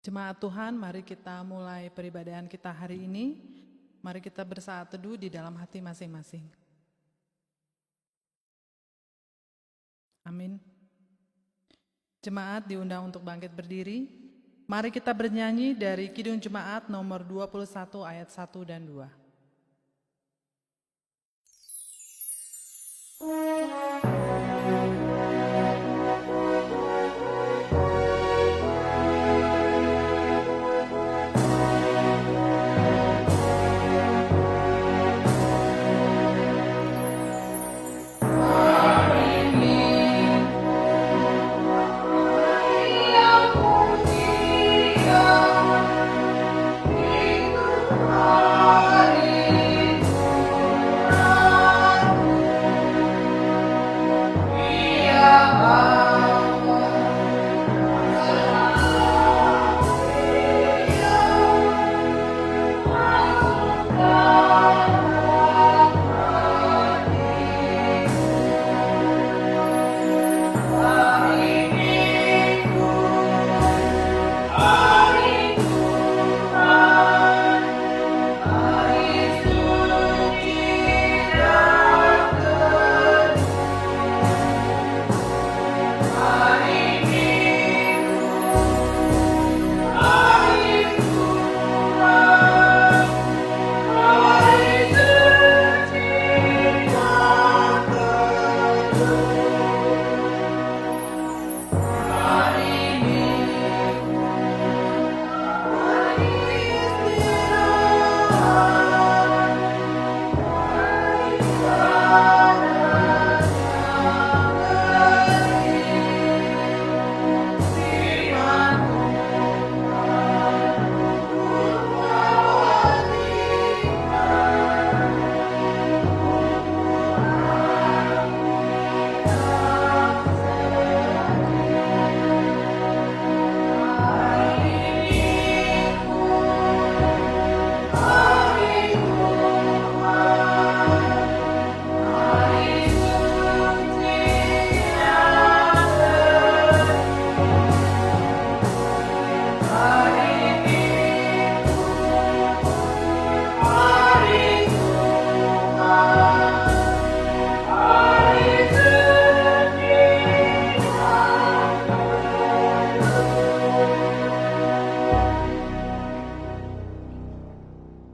Jemaat Tuhan, mari kita mulai peribadahan kita hari ini. Mari kita bersaat teduh di dalam hati masing-masing. Amin. Jemaat diundang untuk bangkit berdiri. Mari kita bernyanyi dari Kidung Jemaat nomor 21 ayat 1 dan 2.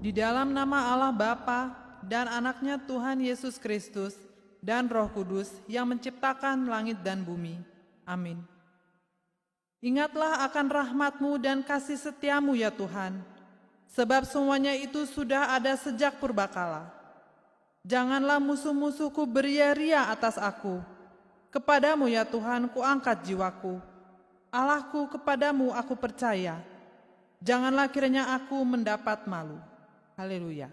Di dalam nama Allah Bapa dan anaknya Tuhan Yesus Kristus dan Roh Kudus yang menciptakan langit dan bumi. Amin. Ingatlah akan rahmat-Mu dan kasih setia-Mu ya Tuhan, sebab semuanya itu sudah ada sejak purbakala. Janganlah musuh-musuhku beria-ria atas aku. Kepadamu ya Tuhan kuangkat jiwaku. Allahku, kepadamu aku percaya. Janganlah kiranya aku mendapat malu. Haleluya.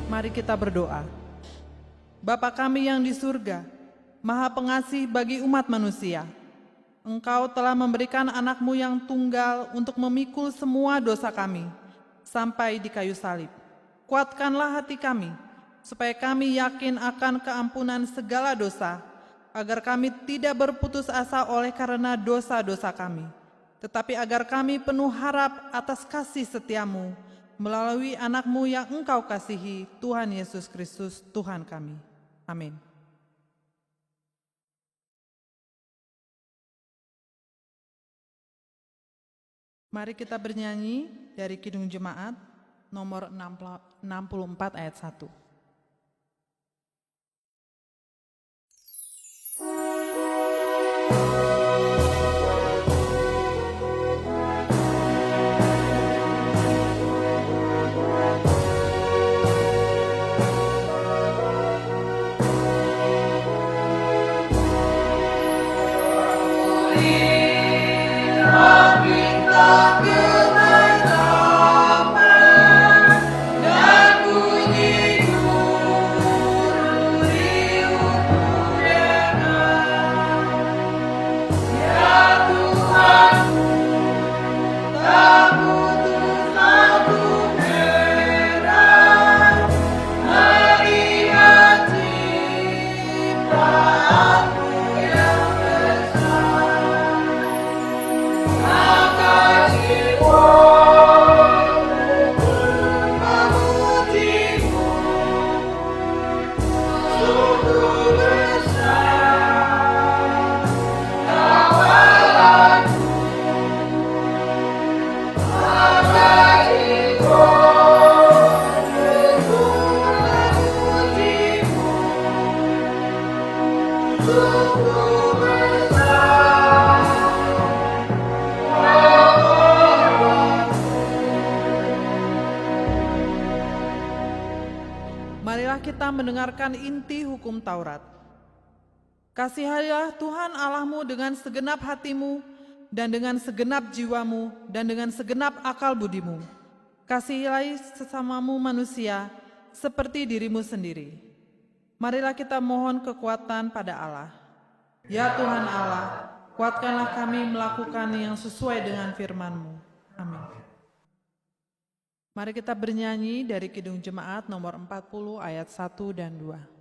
Mari kita berdoa. Bapa kami yang di surga, Maha Pengasih bagi umat manusia, Engkau telah memberikan anak-Mu yang tunggal untuk memikul semua dosa kami sampai di kayu salib. Kuatkanlah hati kami, supaya kami yakin akan keampunan segala dosa, agar kami tidak berputus asa oleh karena dosa-dosa kami, tetapi agar kami penuh harap atas kasih setia-Mu, melalui anak-Mu yang Engkau kasihi, Tuhan Yesus Kristus, Tuhan kami. Amin. Mari kita bernyanyi dari Kidung Jemaat nomor 64 ayat 1. kita mendengarkan inti hukum Taurat. Kasihilah Tuhan Allahmu dengan segenap hatimu, dan dengan segenap jiwamu, dan dengan segenap akal budimu. Kasihilah sesamamu manusia seperti dirimu sendiri. Marilah kita mohon kekuatan pada Allah. Ya Tuhan Allah, kuatkanlah kami melakukan yang sesuai dengan firman-Mu. Amin. Mari kita bernyanyi dari Kidung Jemaat nomor 40 ayat 1 dan 2.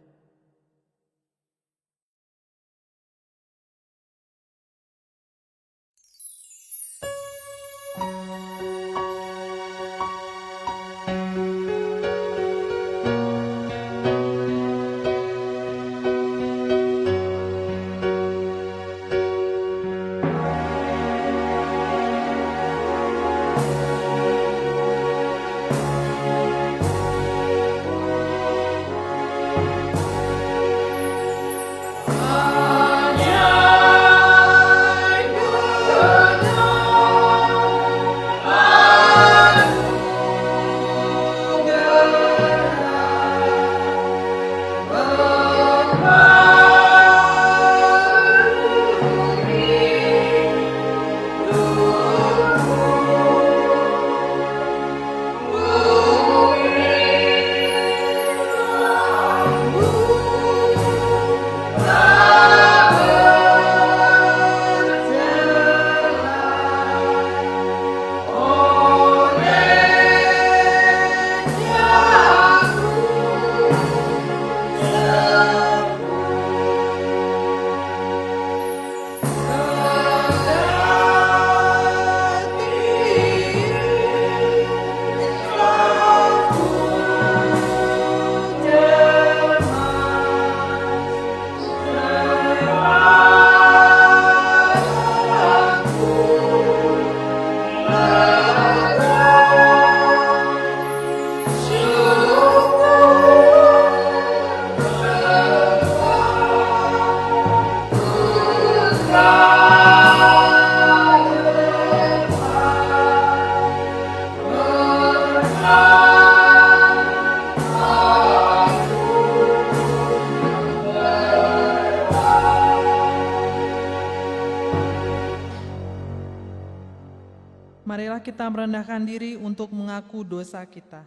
Marilah kita merendahkan diri untuk mengaku dosa kita.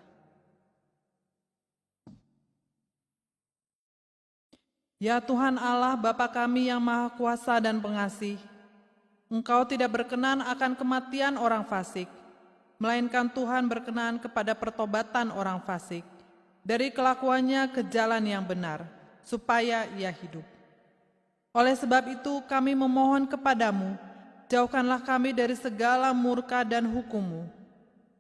Ya Tuhan Allah, Bapa kami yang Maha Kuasa dan Pengasih, Engkau tidak berkenan akan kematian orang fasik, melainkan Tuhan berkenan kepada pertobatan orang fasik, dari kelakuannya ke jalan yang benar, supaya ia hidup. Oleh sebab itu kami memohon kepadamu, jauhkanlah kami dari segala murka dan hukum-Mu.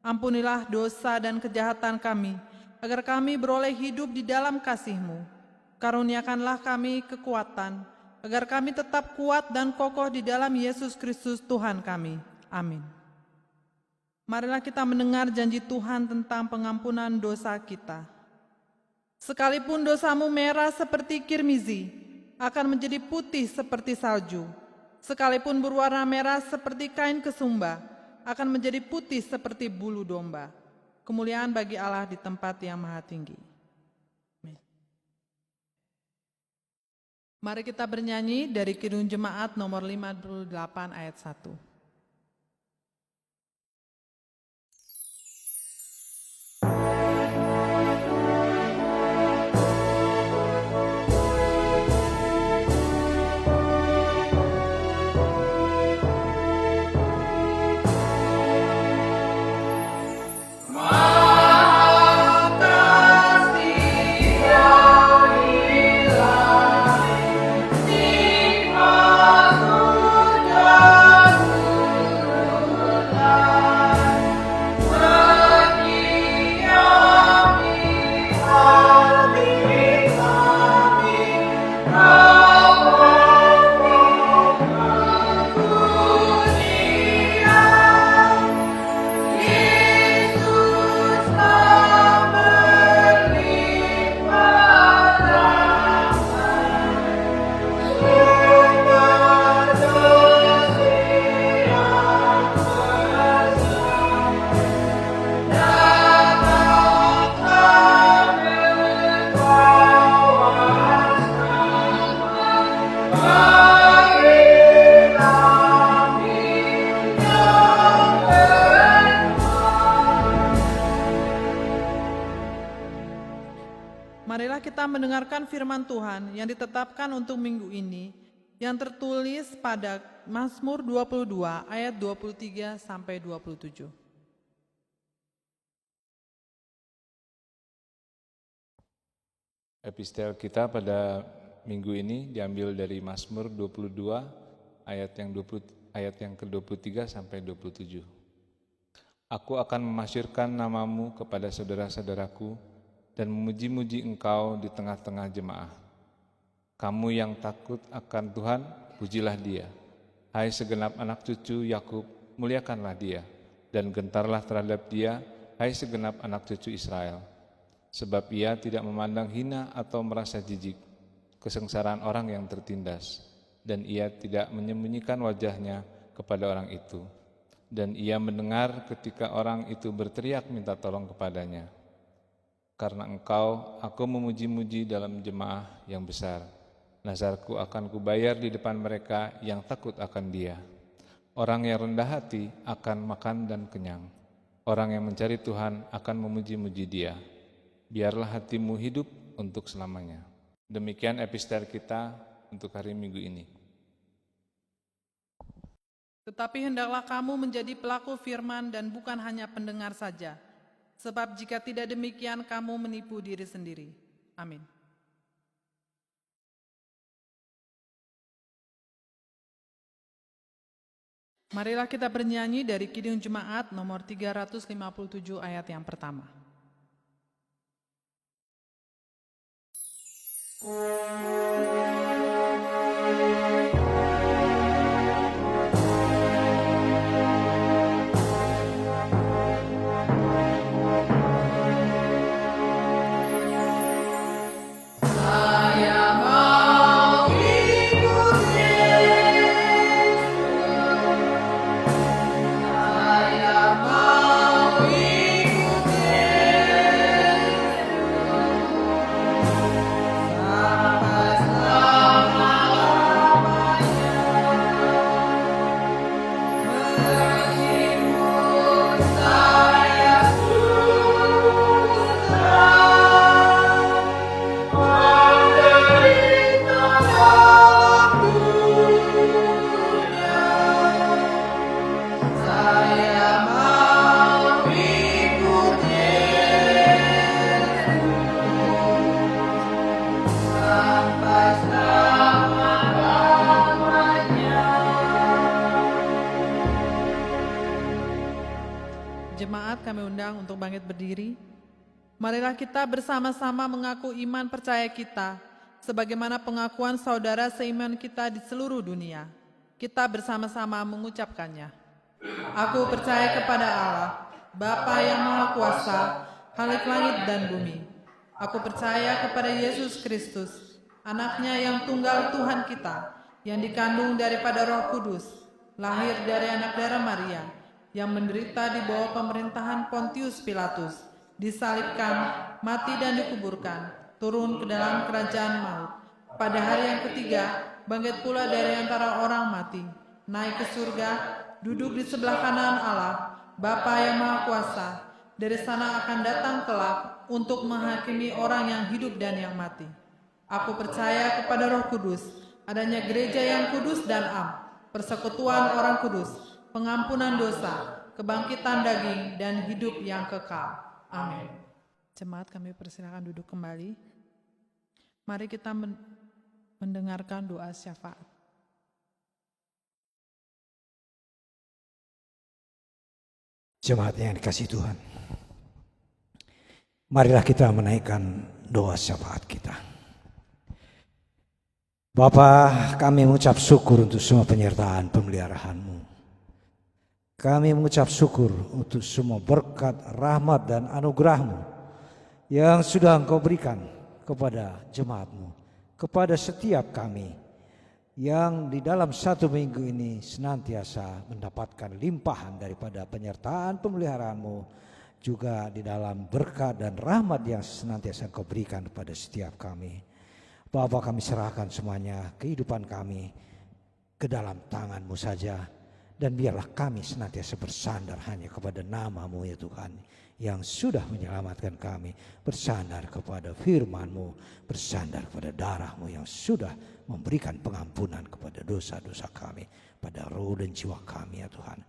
Ampunilah dosa dan kejahatan kami, agar kami beroleh hidup di dalam kasih-Mu. Karuniakanlah kami kekuatan, agar kami tetap kuat dan kokoh di dalam Yesus Kristus Tuhan kami. Amin. Marilah kita mendengar janji Tuhan tentang pengampunan dosa kita. Sekalipun dosamu merah seperti kirmizi, akan menjadi putih seperti salju. Sekalipun berwarna merah seperti kain kesumba, akan menjadi putih seperti bulu domba. Kemuliaan bagi Allah di tempat yang maha tinggi. Amin. Mari kita bernyanyi dari Kidung Jemaat nomor 58 ayat 1. Nikmat surga. kita mendengarkan firman Tuhan yang ditetapkan untuk minggu ini, yang tertulis pada Mazmur 22 ayat 23 sampai 27. Epistel kita pada minggu ini diambil dari Mazmur 22 ayat yang ke-23 sampai 27. Aku akan memasyurkan namamu kepada saudara-saudaraku dan memuji-muji engkau di tengah-tengah jemaah. Kamu yang takut akan Tuhan, pujilah Dia. Hai segenap anak cucu Yakub, muliakanlah Dia, dan gentarlah terhadap Dia, hai segenap anak cucu Israel. Sebab Ia tidak memandang hina atau merasa jijik kesengsaraan orang yang tertindas, dan Ia tidak menyembunyikan wajahnya kepada orang itu. Dan Ia mendengar ketika orang itu berteriak minta tolong kepadanya. Karena engkau, aku memuji-muji dalam jemaah yang besar. Nazarku akan kubayar di depan mereka yang takut akan Dia. Orang yang rendah hati akan makan dan kenyang. Orang yang mencari Tuhan akan memuji-muji Dia. Biarlah hatimu hidup untuk selamanya. Demikian epistel kita untuk hari Minggu ini. Tetapi hendaklah kamu menjadi pelaku firman dan bukan hanya pendengar saja. Sebab jika tidak demikian, kamu menipu diri sendiri. Amin. Marilah kita bernyanyi dari Kidung Jemaat nomor 357 ayat yang pertama. Jemaat kami undang untuk bangkit berdiri. Marilah kita bersama-sama mengaku iman percaya kita, sebagaimana pengakuan saudara seiman kita di seluruh dunia. Kita bersama-sama mengucapkannya. Aku percaya kepada Allah, Bapa yang Maha Kuasa, Khalik langit dan bumi. Aku percaya kepada Yesus Kristus, Anaknya yang tunggal Tuhan kita, yang dikandung daripada Roh Kudus, lahir dari anak darah Maria, yang menderita di bawah pemerintahan Pontius Pilatus, disalibkan, mati dan dikuburkan, turun ke dalam kerajaan maut. Pada hari yang ketiga, bangkit pula dari antara orang mati, naik ke surga, duduk di sebelah kanan Allah, Bapa yang Maha Kuasa. Dari sana akan datang kelak untuk menghakimi orang yang hidup dan yang mati. Aku percaya kepada Roh Kudus, adanya gereja yang kudus dan am, persekutuan orang kudus, pengampunan dosa, kebangkitan daging, dan hidup yang kekal. Amin. Jemaat kami persilakan duduk kembali. Mari kita mendengarkan doa syafaat. Jemaat yang dikasihi Tuhan, marilah kita menaikkan doa syafaat kita. Bapa, kami mengucap syukur untuk semua penyertaan pemeliharaan-Mu. Kami mengucap syukur untuk semua berkat, rahmat dan anugerah-Mu yang sudah Engkau berikan kepada jemaat-Mu, kepada setiap kami yang di dalam satu minggu ini senantiasa mendapatkan limpahan daripada penyertaan pemeliharaan-Mu, juga di dalam berkat dan rahmat yang senantiasa Engkau berikan kepada setiap kami. Bapa, kami serahkan semuanya kehidupan kami ke dalam tangan-Mu saja. Dan biarlah kami senantiasa bersandar hanya kepada nama-Mu ya Tuhan, yang sudah menyelamatkan kami. Bersandar kepada firman-Mu, bersandar kepada darah-Mu yang sudah memberikan pengampunan kepada dosa-dosa kami, pada roh dan jiwa kami ya Tuhan.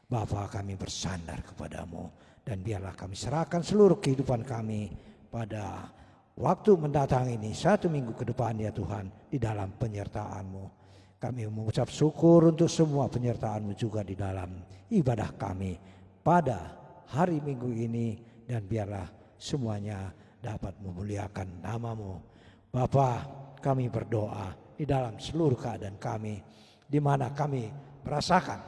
Bapa, kami bersandar kepadamu, dan biarlah kami serahkan seluruh kehidupan kami pada waktu mendatang ini, 1 minggu ke depan ya Tuhan, di dalam penyertaan-Mu. Kami mengucap syukur untuk semua penyertaan-Mu juga di dalam ibadah kami pada hari Minggu ini, dan biarlah semuanya dapat memuliakan nama-Mu. Bapa, kami berdoa di dalam seluruh keadaan kami, di mana kami merasakan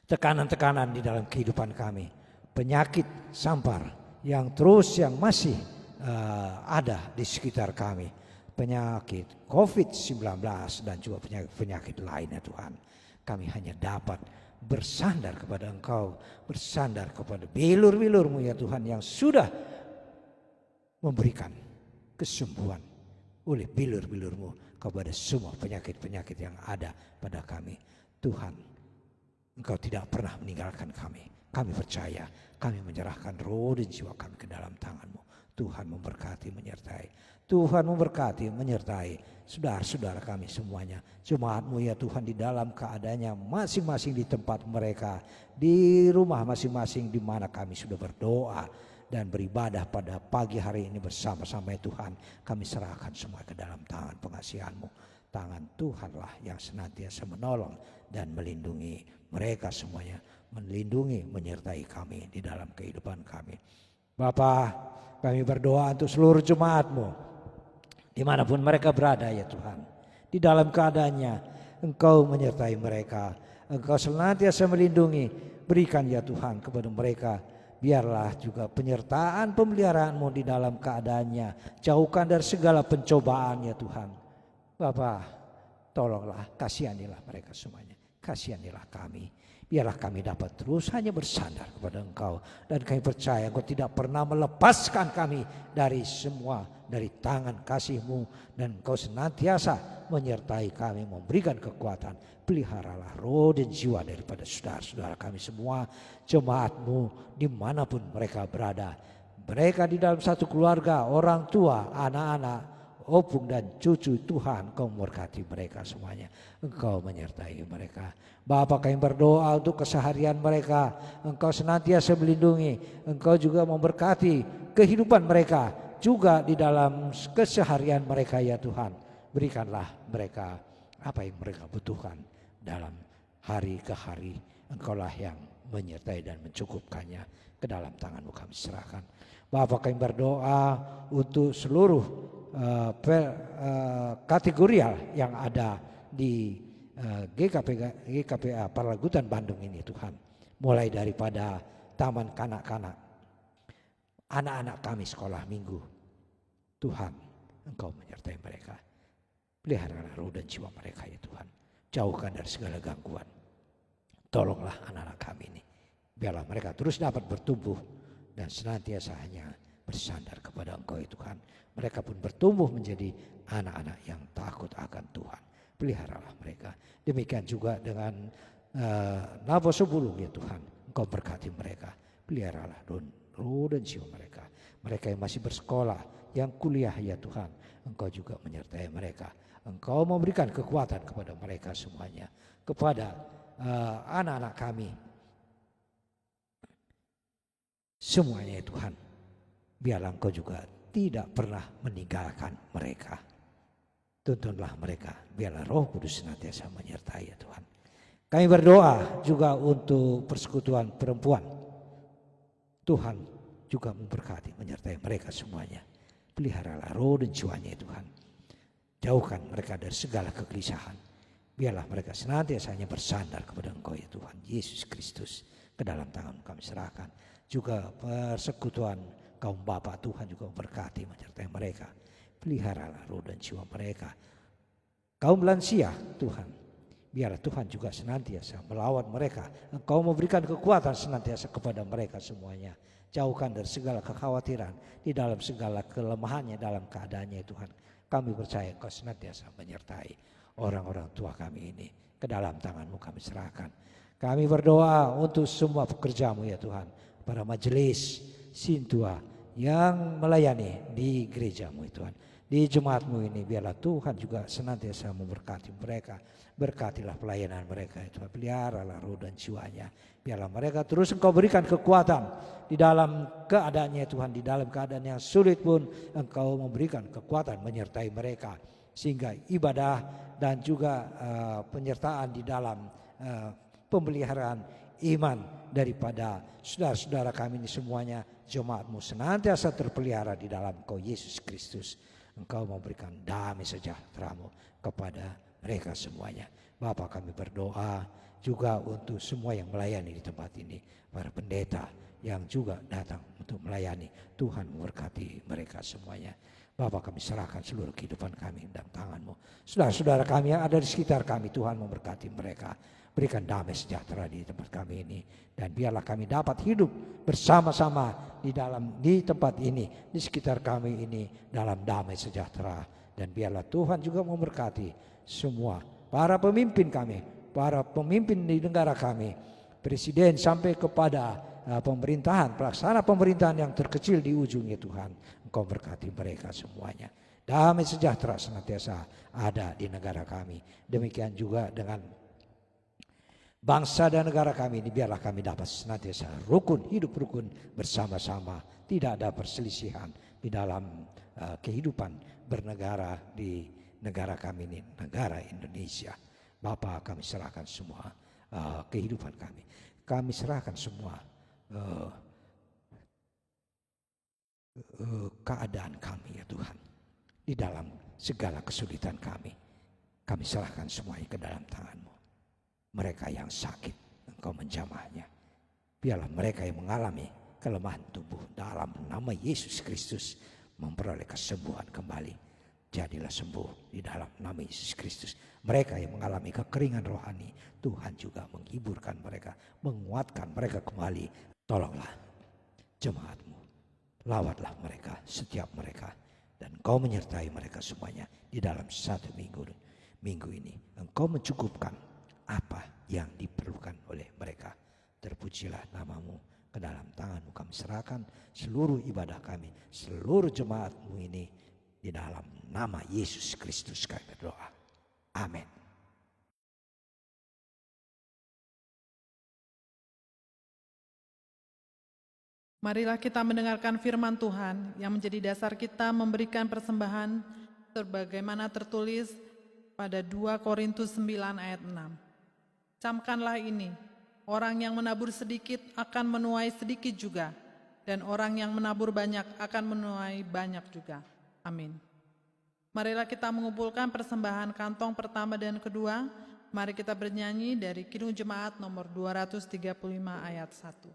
tekanan-tekanan di dalam kehidupan kami, penyakit sampar yang masih ada di sekitar kami, penyakit COVID-19 dan juga penyakit lainnya Tuhan. Kami hanya dapat bersandar kepada Engkau, bersandar kepada bilur-bilur-Mu ya Tuhan, yang sudah memberikan kesembuhan oleh bilur-bilur-Mu kepada semua penyakit-penyakit yang ada pada kami. Tuhan, Engkau tidak pernah meninggalkan kami. Kami percaya, kami menyerahkan roh dan jiwa kami ke dalam tangan-Mu. Tuhan memberkati, menyertai. Tuhan memberkati, menyertai saudara-saudara kami semuanya. Jemaat-Mu ya Tuhan, di dalam keadaannya masing-masing di tempat mereka, di rumah masing-masing di mana kami sudah berdoa dan beribadah pada pagi hari ini bersama-sama ya Tuhan. Kami serahkan semua ke dalam tangan pengasihan-Mu. Tangan Tuhanlah yang senantiasa menolong dan melindungi mereka semuanya. Melindungi, menyertai kami di dalam kehidupan kami. Bapa, kami berdoa untuk seluruh jemaat-Mu dimanapun mereka berada ya Tuhan. Di dalam keadaannya Engkau menyertai mereka, Engkau senantiasa melindungi. Berikan ya Tuhan kepada mereka, biarlah juga penyertaan pemeliharaan-Mu di dalam keadaannya. Jauhkan dari segala pencobaan ya Tuhan. Bapa, tolonglah, kasihanilah mereka semuanya, kasihanilah kami. Biarlah kami dapat terus hanya bersandar kepada Engkau. Dan kami percaya Engkau tidak pernah melepaskan kami dari semua, dari tangan kasih-Mu. Dan Engkau senantiasa menyertai kami, memberikan kekuatan. Peliharalah roh dan jiwa daripada saudara-saudara kami semua, jemaat-Mu dimanapun mereka berada. Mereka di dalam satu keluarga, orang tua, anak-anak, opung dan cucu, Tuhan Engkau memberkati mereka semuanya. Engkau menyertai mereka. Bapa, kami berdoa untuk keseharian mereka. Engkau senantiasa melindungi. Engkau juga memberkati kehidupan mereka juga di dalam keseharian mereka ya Tuhan. Berikanlah mereka apa yang mereka butuhkan dalam hari ke hari. Engkaulah yang menyertai dan mencukupkannya. Ke dalam tangan-Mu kami serahkan. Bapa, kami berdoa untuk seluruh kategorial yang ada di GKPA Parlagutan Bandung ini Tuhan. Mulai daripada taman kanak-kanak, anak-anak kami sekolah minggu. Tuhan, Engkau menyertai mereka. Peliharalah roh dan jiwa mereka ya Tuhan. Jauhkan dari segala gangguan. Tolonglah anak-anak kami ini. Biarlah mereka terus dapat bertumbuh dan senantiasa hanya bersandar kepada Engkau ya Tuhan. Mereka pun bertumbuh menjadi anak-anak yang takut akan Tuhan. Peliharalah mereka. Demikian juga dengan Nabo Sebulung ya Tuhan. Engkau berkati mereka. Peliharalah roh dan jiwa mereka. Mereka yang masih bersekolah, yang kuliah ya Tuhan. Engkau juga menyertai mereka. Engkau memberikan kekuatan kepada mereka semuanya. Kepada anak-anak kami. Semuanya ya Tuhan. Biarlah Engkau juga tidak pernah meninggalkan mereka. Tuntunlah mereka. Biarlah Roh Kudus senantiasa menyertai ya Tuhan. Kami berdoa juga untuk persekutuan perempuan. Tuhan juga memberkati, menyertai mereka semuanya. Peliharalah roh dan jiwanya ya Tuhan. Jauhkan mereka dari segala kegelisahan. Biarlah mereka senantiasa hanya bersandar kepada Engkau ya Tuhan Yesus Kristus. Ke dalam tangan kami serahkan. Juga persekutuan kaum bapa Tuhan juga memberkati, menyertai mereka. Peliharalah roh dan jiwa mereka. Kaum lansia Tuhan, biarlah Tuhan juga senantiasa melawat mereka. Engkau memberikan kekuatan senantiasa kepada mereka semuanya. Jauhkan dari segala kekhawatiran, di dalam segala kelemahannya dalam keadaannya Tuhan. Kami percaya Engkau senantiasa menyertai orang-orang tua kami ini ke dalam tangan-Mu kami serahkan. Kami berdoa untuk semua pekerja-Mu ya Tuhan, para majelis Sintua yang melayani di gereja-Mu ya Tuhan, di jemaat-Mu ini. Biarlah Tuhan juga senantiasa memberkati mereka. Berkatilah pelayanan mereka ya Tuhan, peliharalah roh dan jiwanya. Biarlah mereka terus Engkau berikan kekuatan di dalam keadaannya Tuhan, di dalam keadaan yang sulit pun Engkau memberikan kekuatan menyertai mereka, sehingga ibadah dan juga penyertaan di dalam pemeliharaan iman daripada saudara-saudara kami ini semuanya, jemaat-Mu senantiasa terpelihara di dalam Engkau Yesus Kristus. Engkau memberikan damai sejahtera-Mu kepada mereka semuanya. Bapa, kami berdoa juga untuk semua yang melayani di tempat ini, para pendeta yang juga datang untuk melayani. Tuhan memberkati mereka semuanya. Bapa, kami serahkan seluruh kehidupan kami dalam tangan-Mu. Saudara-saudara kami yang ada di sekitar kami, Tuhan memberkati mereka. Berikan damai sejahtera di tempat kami ini, dan biarlah kami dapat hidup bersama-sama di tempat ini, di sekitar kami ini dalam damai sejahtera. Dan biarlah Tuhan juga memberkati semua para pemimpin kami, para pemimpin di negara kami, presiden sampai kepada pemerintahan, pelaksana pemerintahan yang terkecil di ujungnya Tuhan. Engkau berkati mereka semuanya. Damai sejahtera senantiasa ada di negara kami. Demikian juga dengan bangsa dan negara kami ini, biarlah kami dapat senantiasa rukun, hidup rukun bersama-sama. Tidak ada perselisihan di dalam kehidupan bernegara di negara kami ini, negara Indonesia. Bapa, kami serahkan semua kehidupan kami. Kami serahkan semua keadaan kami ya Tuhan. Di dalam segala kesulitan kami, kami serahkan semuanya ke dalam tangan-Mu. Mereka yang sakit, Engkau menjamahnya. Biarlah mereka yang mengalami kelemahan tubuh, dalam nama Yesus Kristus memperoleh kesembuhan kembali. Jadilah sembuh di dalam nama Yesus Kristus. Mereka yang mengalami kekeringan rohani, Tuhan juga menghiburkan mereka, menguatkan mereka kembali. Tolonglah jemaat-Mu, lawatlah mereka, setiap mereka, dan Engkau menyertai mereka semuanya di dalam satu minggu ini. Engkau mencukupkan apa yang diperlukan oleh mereka. Terpujilah nama-Mu, ke dalam tangan-Mu kami serahkan seluruh ibadah kami, seluruh jemaat-Mu ini. Di dalam nama Yesus Kristus kami berdoa. Amin. Marilah kita mendengarkan firman Tuhan yang menjadi dasar kita memberikan persembahan sebagaimana tertulis pada 2 Korintus 9 ayat 6. Camkanlah ini, orang yang menabur sedikit akan menuai sedikit juga, dan orang yang menabur banyak akan menuai banyak juga. Amin. Marilah kita mengumpulkan persembahan kantong pertama dan kedua. Mari kita bernyanyi dari Kidung Jemaat nomor 235 ayat 1.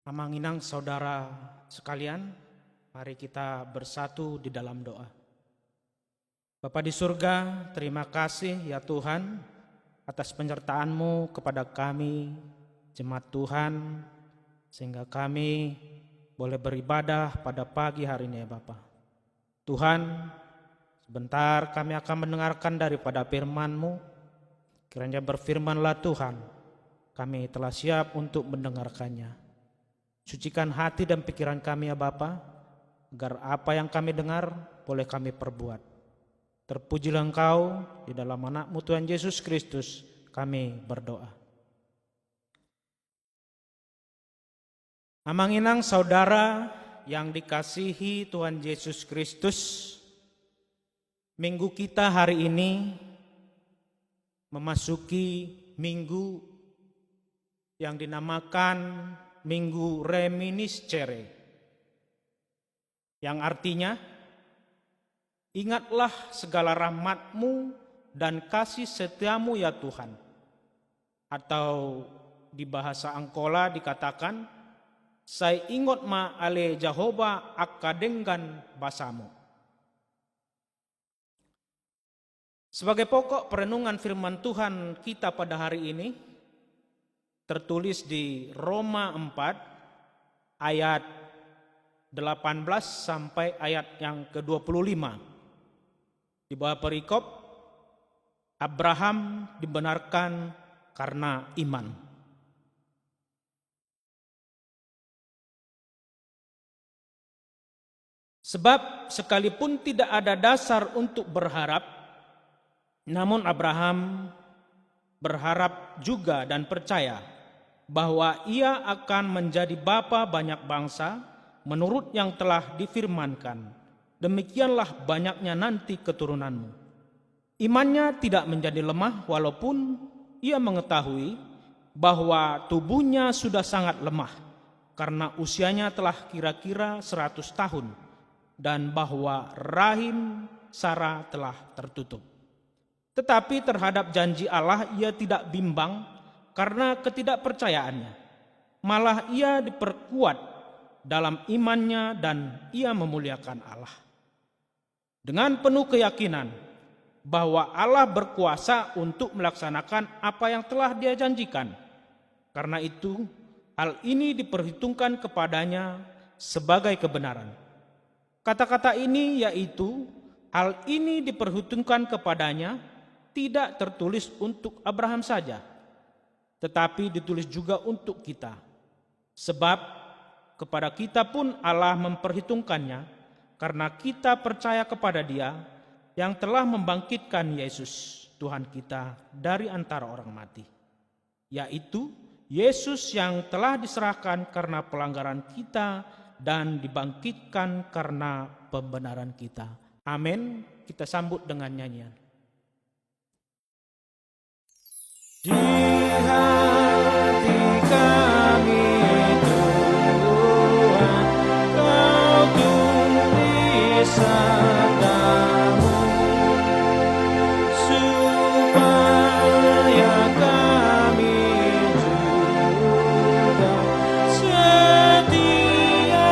Pamanginang saudara sekalian, mari kita bersatu di dalam doa. Bapa di surga, terima kasih ya Tuhan atas penyertaan-Mu kepada kami, jemaat Tuhan, sehingga kami boleh beribadah pada pagi hari ini ya Bapa. Tuhan, sebentar kami akan mendengarkan daripada firman-Mu. Kiranya berfirmanlah Tuhan, kami telah siap untuk mendengarkannya. Sucikan hati dan pikiran kami ya Bapa, agar apa yang kami dengar boleh kami perbuat. Terpujilah Engkau, di dalam anak-Mu Tuhan Yesus Kristus kami berdoa. Amanginang saudara yang dikasihi Tuhan Yesus Kristus, minggu kita hari ini memasuki minggu yang dinamakan Minggu Reminiscere, yang artinya ingatlah segala rahmat-Mu dan kasih setia-Mu ya Tuhan. Atau di bahasa Angkola dikatakan, saya ingot ma ale Jehovah akadenggan basamu. Sebagai pokok perenungan firman Tuhan kita pada hari ini, tertulis di Roma 4 ayat 18 sampai ayat yang ke-25. Di bawah perikop, Abraham dibenarkan karena iman. Sebab sekalipun tidak ada dasar untuk berharap, namun Abraham berharap juga dan percaya bahwa ia akan menjadi bapa banyak bangsa menurut yang telah difirmankan. Demikianlah banyaknya nanti keturunanmu. Imannya tidak menjadi lemah walaupun ia mengetahui bahwa tubuhnya sudah sangat lemah karena usianya telah kira-kira 100 tahun dan bahwa rahim Sarah telah tertutup. Tetapi terhadap janji Allah ia tidak bimbang karena ketidakpercayaannya. Malah ia diperkuat dalam imannya dan ia memuliakan Allah. Dengan penuh keyakinan bahwa Allah berkuasa untuk melaksanakan apa yang telah Dia janjikan. Karena itu, hal ini diperhitungkan kepadanya sebagai kebenaran. Kata-kata ini yaitu, hal ini diperhitungkan kepadanya tidak tertulis untuk Abraham saja, tetapi ditulis juga untuk kita. Sebab kepada kita pun Allah memperhitungkannya, karena kita percaya kepada Dia yang telah membangkitkan Yesus Tuhan kita dari antara orang mati, yaitu Yesus yang telah diserahkan karena pelanggaran kita dan dibangkitkan karena pembenaran kita. Amin. Kita sambut dengan nyanyian. Di hati kami Tuhan, Kau tulis sabda-Mu, supaya kami juga setia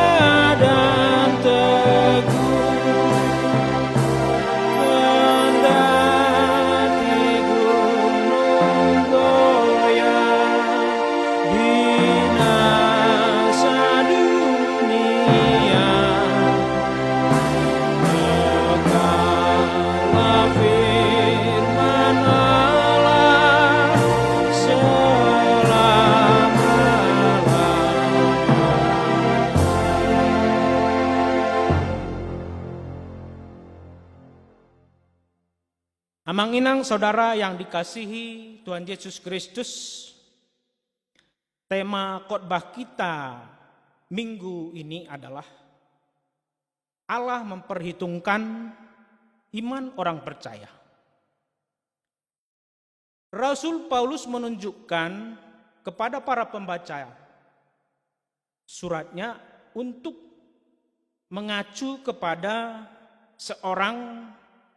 dan teguh mendaki gunung goyang, binasa dunia, kekal firman Allah selama-lamanya. Amanginang saudara yang dikasihi Tuhan Yesus Kristus, tema khotbah kita minggu ini adalah Allah memperhitungkan iman orang percaya. Rasul Paulus menunjukkan kepada para pembaca suratnya untuk mengacu kepada seorang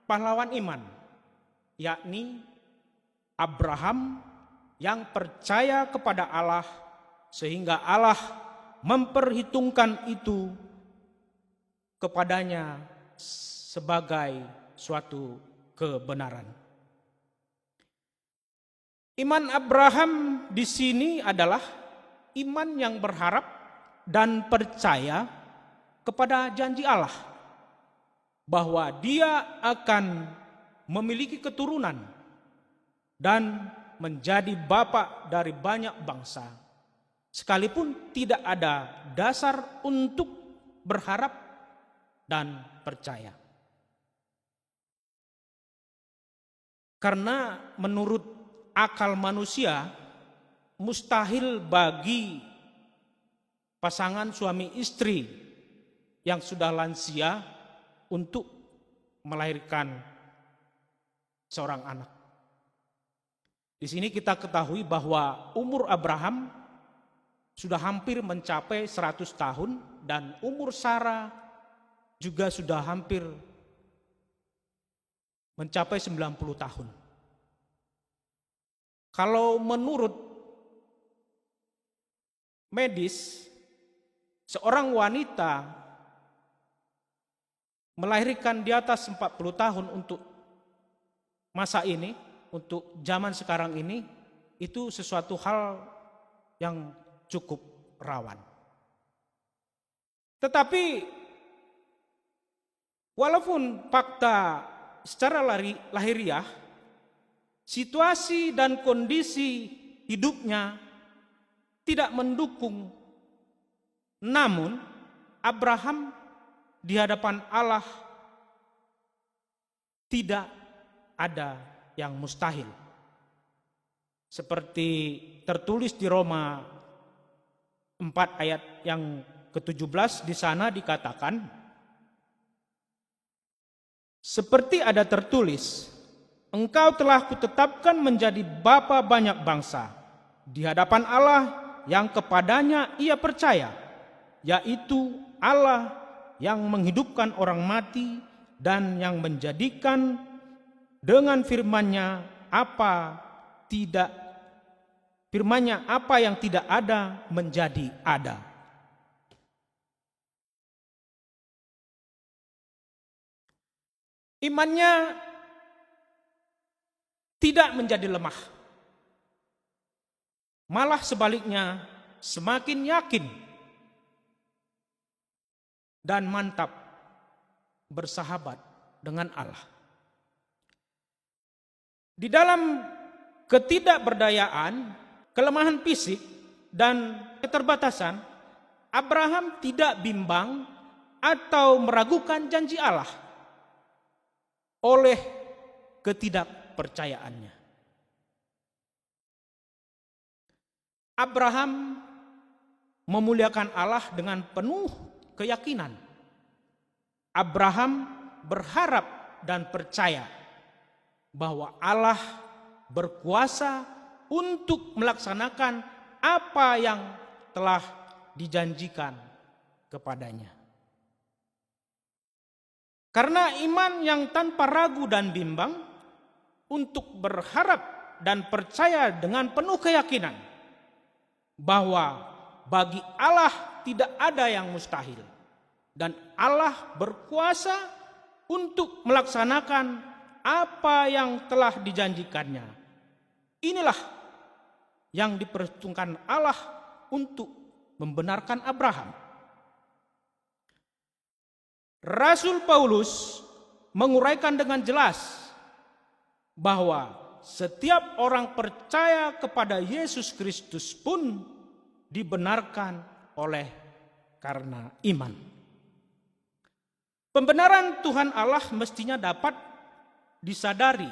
pahlawan iman, yakni Abraham yang percaya kepada Allah sehingga Allah memperhitungkan itu kepadanya sebagai suatu kebenaran. Iman Abraham di sini adalah iman yang berharap dan percaya kepada janji Allah bahwa dia akan memiliki keturunan dan menjadi bapa dari banyak bangsa, sekalipun tidak ada dasar untuk berharap dan percaya. Karena menurut akal manusia, mustahil bagi pasangan suami istri yang sudah lansia untuk melahirkan seorang anak. Di sini kita ketahui bahwa umur Abraham sudah hampir mencapai 100 tahun dan umur Sarah juga sudah hampir mencapai 90 tahun. Kalau menurut medis, seorang wanita melahirkan di atas 40 tahun untuk masa ini, untuk zaman sekarang ini, itu sesuatu hal yang cukup rawan. Tetapi walaupun fakta secara lahiriah, situasi dan kondisi hidupnya tidak mendukung, namun Abraham di hadapan Allah tidak ada yang mustahil. Seperti tertulis di Roma 4 ayat yang ke-17, di sana dikatakan, seperti ada tertulis, engkau telah kutetapkan menjadi bapa banyak bangsa di hadapan Allah yang kepadanya ia percaya, yaitu Allah yang menghidupkan orang mati dan yang menjadikan dengan firman-Nya apa yang tidak ada menjadi ada. Imannya tidak menjadi lemah, malah sebaliknya semakin yakin dan mantap bersahabat dengan Allah. Di dalam ketidakberdayaan, kelemahan fisik, dan keterbatasan, Abraham tidak bimbang atau meragukan janji Allah oleh ketidakpercayaannya. Abraham memuliakan Allah dengan penuh keyakinan. Abraham berharap dan percaya bahwa Allah berkuasa untuk melaksanakan apa yang telah dijanjikan kepadanya. Karena iman yang tanpa ragu dan bimbang, untuk berharap dan percaya dengan penuh keyakinan bahwa bagi Allah tidak ada yang mustahil dan Allah berkuasa untuk melaksanakan apa yang telah dijanjikannya. Inilah yang diperhitungkan Allah untuk membenarkan Abraham. Rasul Paulus menguraikan dengan jelas bahwa setiap orang percaya kepada Yesus Kristus pun dibenarkan oleh karena iman. Pembenaran Tuhan Allah mestinya dapat disadari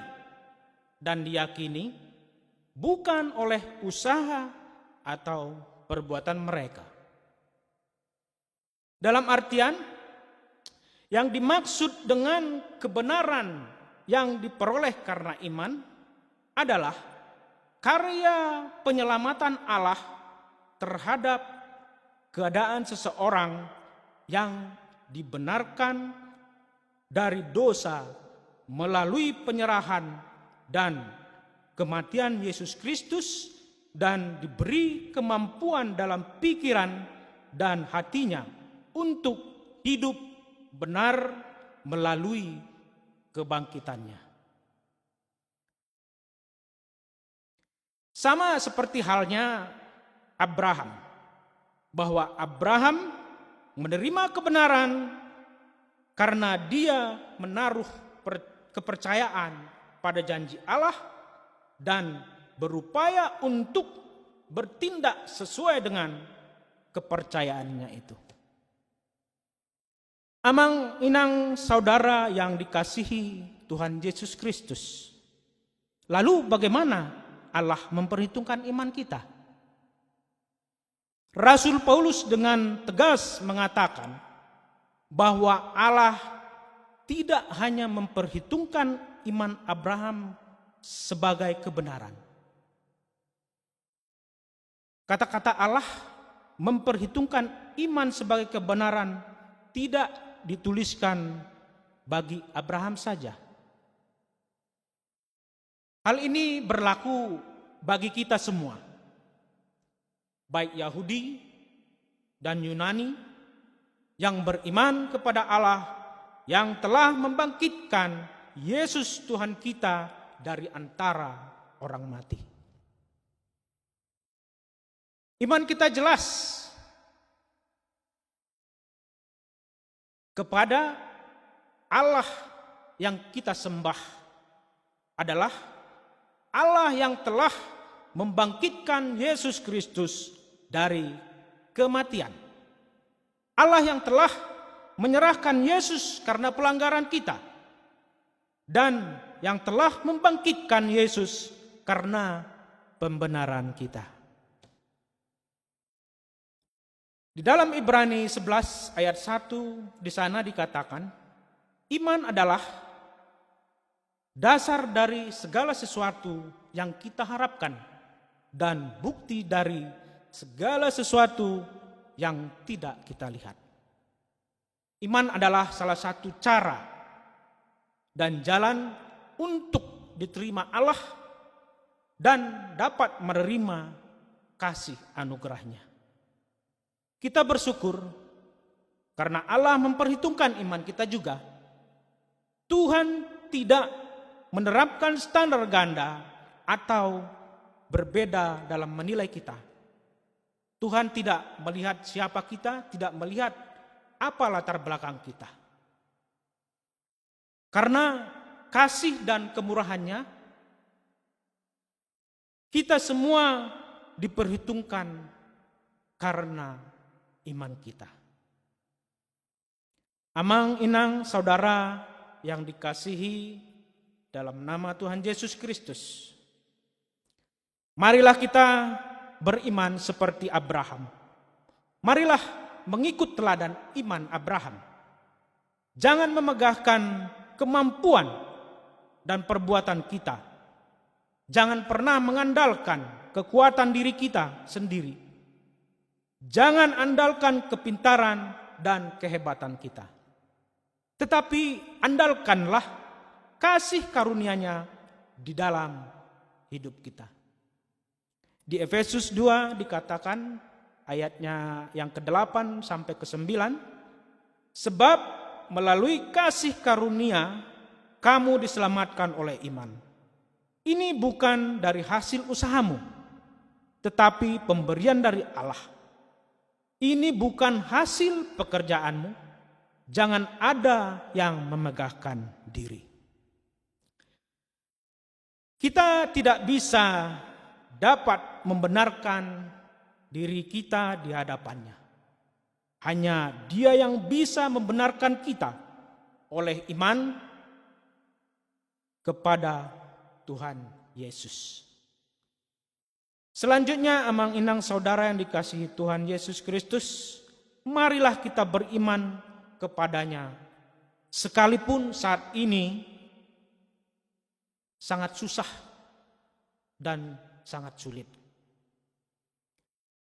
dan diyakini bukan oleh usaha atau perbuatan mereka. Dalam artian, yang dimaksud dengan kebenaran yang diperoleh karena iman adalah karya penyelamatan Allah terhadap keadaan seseorang yang dibenarkan dari dosa melalui penyerahan dan kematian Yesus Kristus dan diberi kemampuan dalam pikiran dan hatinya untuk hidup benar melalui kebangkitannya. Sama seperti halnya Abraham, bahwa Abraham menerima kebenaran karena dia menaruh kepercayaan pada janji Allah dan berupaya untuk bertindak sesuai dengan kepercayaannya itu. Amang inang saudara yang dikasihi Tuhan Yesus Kristus, lalu bagaimana Allah memperhitungkan iman kita? Rasul Paulus dengan tegas mengatakan bahwa Allah tidak hanya memperhitungkan iman Abraham sebagai kebenaran. Kata-kata Allah memperhitungkan iman sebagai kebenaran tidak dituliskan bagi Abraham saja. Hal ini berlaku bagi kita semua, baik Yahudi dan Yunani yang beriman kepada Allah yang telah membangkitkan Yesus Tuhan kita dari antara orang mati. Iman kita jelas kepada Allah yang kita sembah adalah Allah yang telah membangkitkan Yesus Kristus dari kematian. Allah yang telah menyerahkan Yesus karena pelanggaran kita. Dan yang telah membangkitkan Yesus karena pembenaran kita. Di dalam Ibrani 11 ayat 1 di sana dikatakan, iman adalah dasar dari segala sesuatu yang kita harapkan dan bukti dari segala sesuatu yang tidak kita lihat. Iman adalah salah satu cara dan jalan untuk diterima Allah dan dapat menerima kasih anugerahnya. Kita bersyukur karena Allah memperhitungkan iman kita juga. Tuhan tidak menerapkan standar ganda atau berbeda dalam menilai kita. Tuhan tidak melihat siapa kita, tidak melihat apa latar belakang kita. Karena kasih dan kemurahannya, kita semua diperhitungkan karena iman kita. Amang inang saudara yang dikasihi dalam nama Tuhan Yesus Kristus, marilah kita beriman seperti Abraham. Marilah mengikut teladan iman Abraham. Jangan memegahkan kemampuan dan perbuatan kita. Jangan pernah mengandalkan kekuatan diri kita sendiri. Jangan andalkan kepintaran dan kehebatan kita. Tetapi andalkanlah kasih karunia-Nya di dalam hidup kita. Di Efesus 2 dikatakan ayatnya yang ke-8 sampai ke-9, sebab melalui kasih karunia kamu diselamatkan oleh iman. Ini bukan dari hasil usahamu, tetapi pemberian dari Allah. Ini bukan hasil pekerjaanmu, jangan ada yang memegahkan diri. Kita tidak bisa dapat membenarkan diri kita di hadapannya. Hanya Dia yang bisa membenarkan kita oleh iman kepada Tuhan Yesus. Selanjutnya, amang inang saudara yang dikasihi Tuhan Yesus Kristus, marilah kita beriman kepadanya. Sekalipun saat ini sangat susah dan sangat sulit.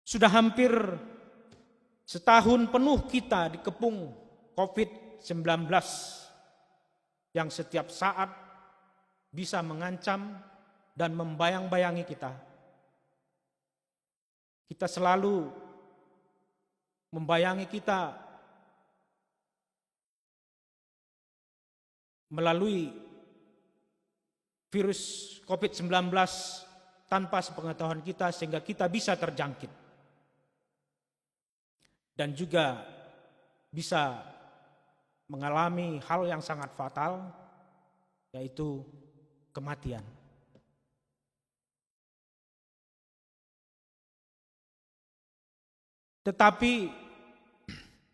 Sudah hampir setahun penuh kita dikepung COVID-19 yang setiap saat bisa mengancam dan membayang-bayangi kita. Kita selalu membayangi kita melalui virus COVID-19 tanpa sepengetahuan kita sehingga kita bisa terjangkit. Dan juga bisa mengalami hal yang sangat fatal, yaitu kematian. Tetapi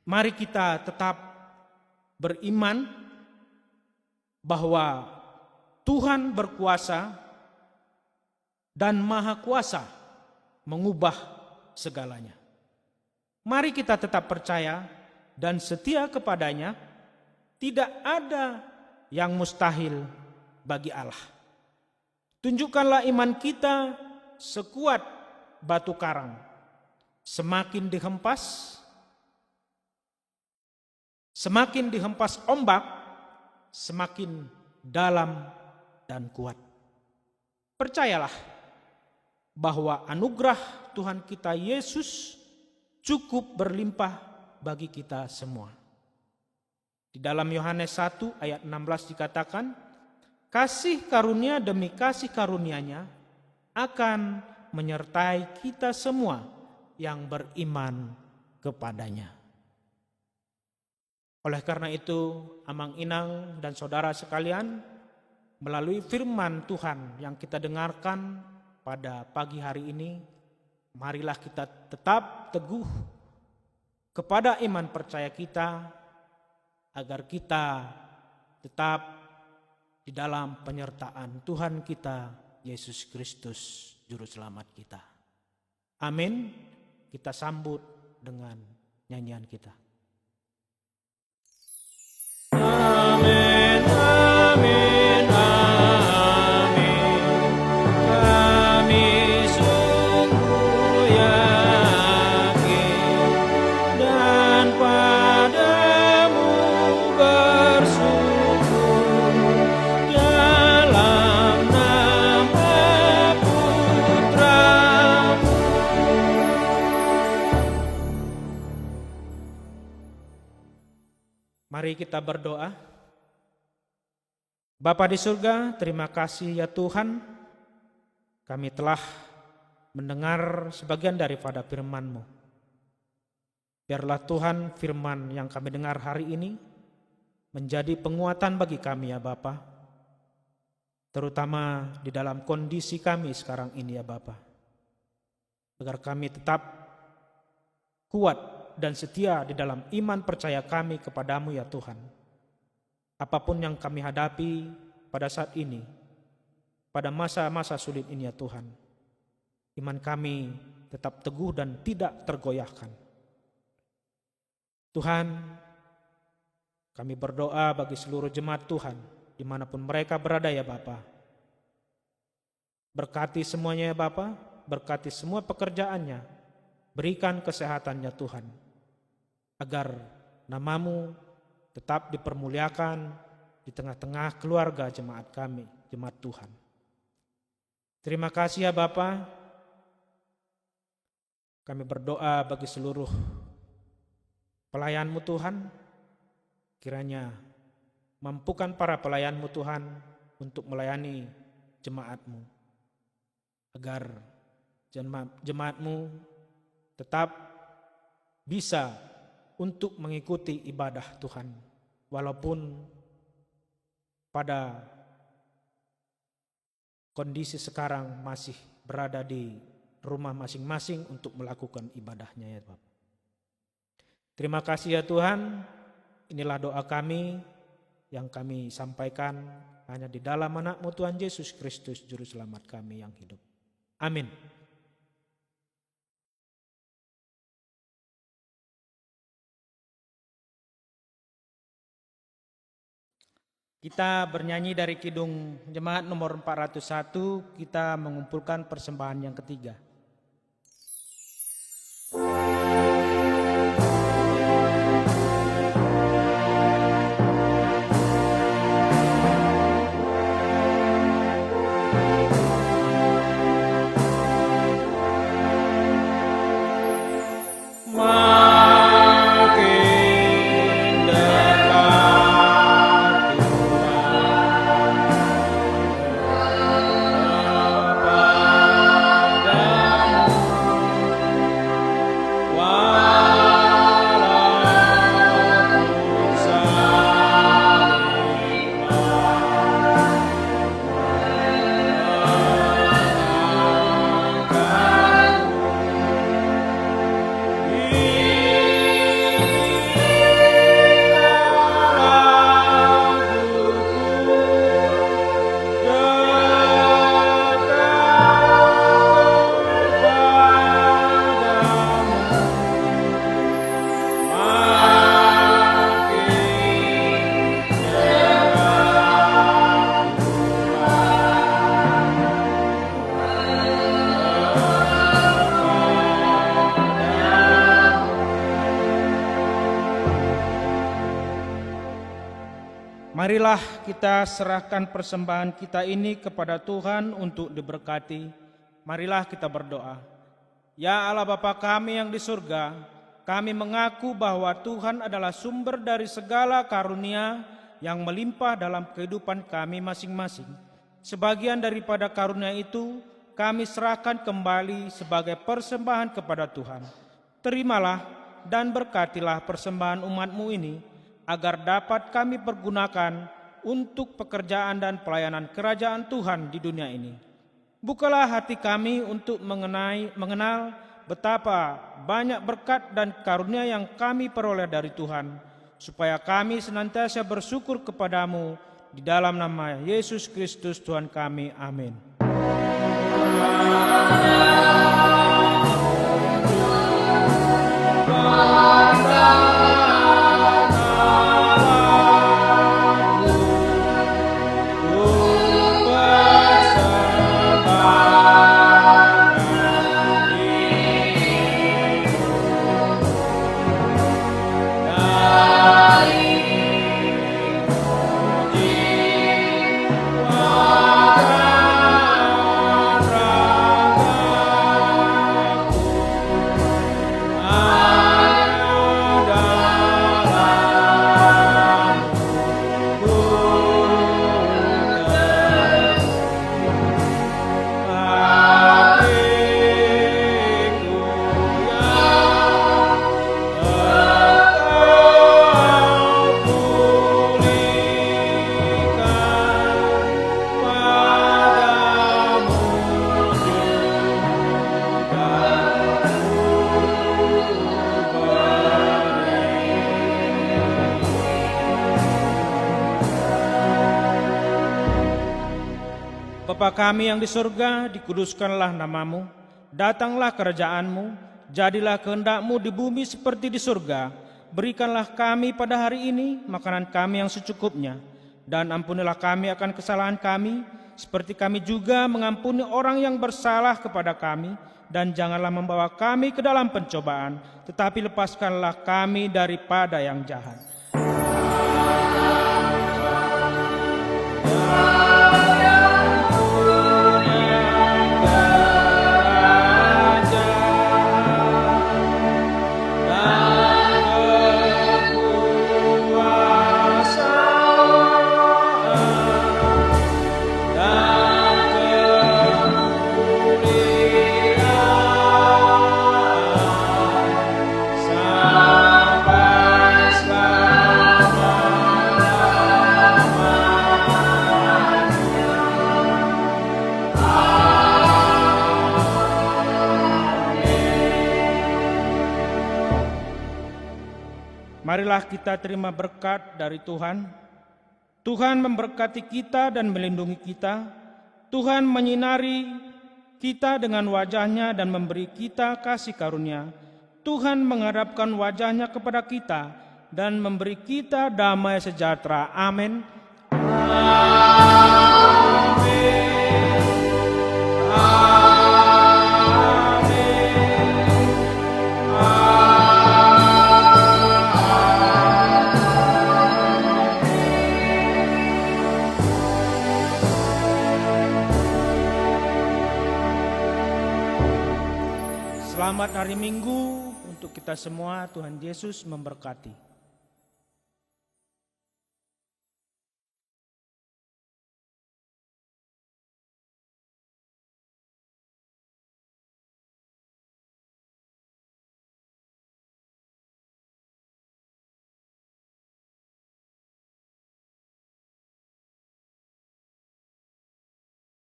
mari kita tetap beriman bahwa Tuhan berkuasa dan maha kuasa mengubah segalanya. Mari kita tetap percaya dan setia kepadanya. Tidak ada yang mustahil bagi Allah. Tunjukkanlah iman kita sekuat batu karang. Semakin dihempas ombak, semakin dalam dan kuat. Percayalah bahwa anugerah Tuhan kita Yesus cukup berlimpah bagi kita semua. Di dalam Yohanes 1 ayat 16 dikatakan, kasih karunia demi kasih karunia-Nya akan menyertai kita semua yang beriman kepadanya. Oleh karena itu, Amang Inang dan saudara sekalian, melalui firman Tuhan yang kita dengarkan pada pagi hari ini, marilah kita tetap teguh kepada iman percaya kita, agar kita tetap di dalam penyertaan Tuhan kita, Yesus Kristus, Juru Selamat kita. Amin. Kita sambut dengan nyanyian kita. Amin, amin, amin. Kami sungguh yakin dan padamu bersyukur dalam nama Putramu. Mari kita berdoa. Bapa di surga, terima kasih ya Tuhan, kami telah mendengar sebagian daripada firman-Mu. Biarlah Tuhan firman yang kami dengar hari ini menjadi penguatan bagi kami ya Bapa, terutama di dalam kondisi kami sekarang ini ya Bapa, agar kami tetap kuat dan setia di dalam iman percaya kami kepadamu ya Tuhan. Apapun yang kami hadapi pada saat ini, pada masa-masa sulit ini ya Tuhan, iman kami tetap teguh dan tidak tergoyahkan. Tuhan, kami berdoa bagi seluruh jemaat Tuhan, dimanapun mereka berada ya Bapa. Berkati semuanya ya Bapa, berkati semua pekerjaannya, berikan kesehatannya Tuhan, agar nama-Mu tetap dipermuliakan di tengah-tengah keluarga jemaat kami, jemaat Tuhan. Terima kasih ya Bapa. Kami berdoa bagi seluruh pelayan-Mu Tuhan, kiranya mampukan para pelayan-Mu Tuhan untuk melayani jemaat-Mu, agar jemaat-Mu tetap bisa untuk mengikuti ibadah Tuhan, walaupun pada kondisi sekarang masih berada di rumah masing-masing untuk melakukan ibadahnya ya Bapak. Terima kasih ya Tuhan, inilah doa kami yang kami sampaikan hanya di dalam anak-Mu Tuhan Yesus Kristus, Juru Selamat kami yang hidup. Amin. Kita bernyanyi dari Kidung Jemaat nomor 401, kita mengumpulkan persembahan yang ketiga. Marilah kita serahkan persembahan kita ini kepada Tuhan untuk diberkati. Marilah kita berdoa. Ya Allah Bapa kami yang di surga, kami mengaku bahwa Tuhan adalah sumber dari segala karunia yang melimpah dalam kehidupan kami masing-masing. Sebagian daripada karunia itu kami serahkan kembali sebagai persembahan kepada Tuhan. Terimalah dan berkatilah persembahan umat-Mu ini, agar dapat kami pergunakan untuk pekerjaan dan pelayanan kerajaan Tuhan di dunia ini. Bukalah hati kami untuk mengenal betapa banyak berkat dan karunia yang kami peroleh dari Tuhan, supaya kami senantiasa bersyukur kepadamu di dalam nama Yesus Kristus Tuhan kami. Amin. Bapa kami yang di surga, dikuduskanlah namamu, datanglah kerajaanmu, jadilah kehendak-Mu di bumi seperti di surga. Berikanlah kami pada hari ini makanan kami yang secukupnya, dan ampunilah kami akan kesalahan kami, seperti kami juga mengampuni orang yang bersalah kepada kami, dan janganlah membawa kami ke dalam pencobaan, tetapi lepaskanlah kami daripada yang jahat. Marilah kita terima berkat dari Tuhan. Tuhan memberkati kita dan melindungi kita. Tuhan menyinari kita dengan wajah-Nya dan memberi kita kasih karunia. Tuhan menghadapkan wajah-Nya kepada kita dan memberi kita damai sejahtera. Amin. Selamat hari Minggu untuk kita semua. Tuhan Yesus memberkati.